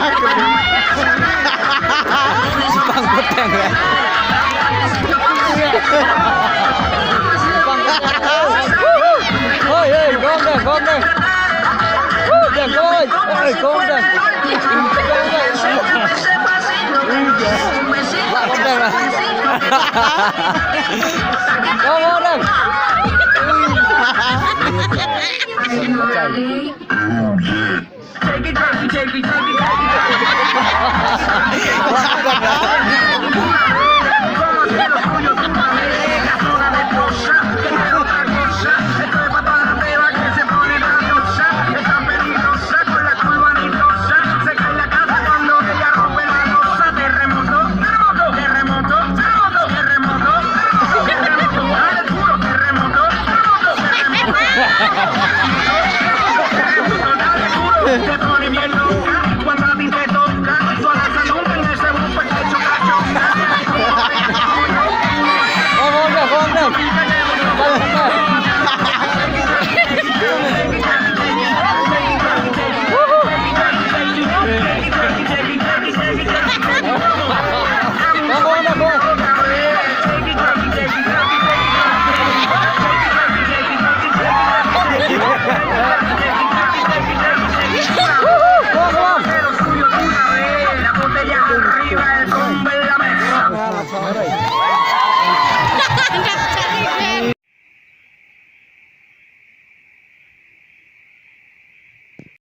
Pangkot yang ya. Ôi ơi, con đây, con đây. Đẹp ơi, ơi con đây. Con đây mà. Con đây. Terremoto,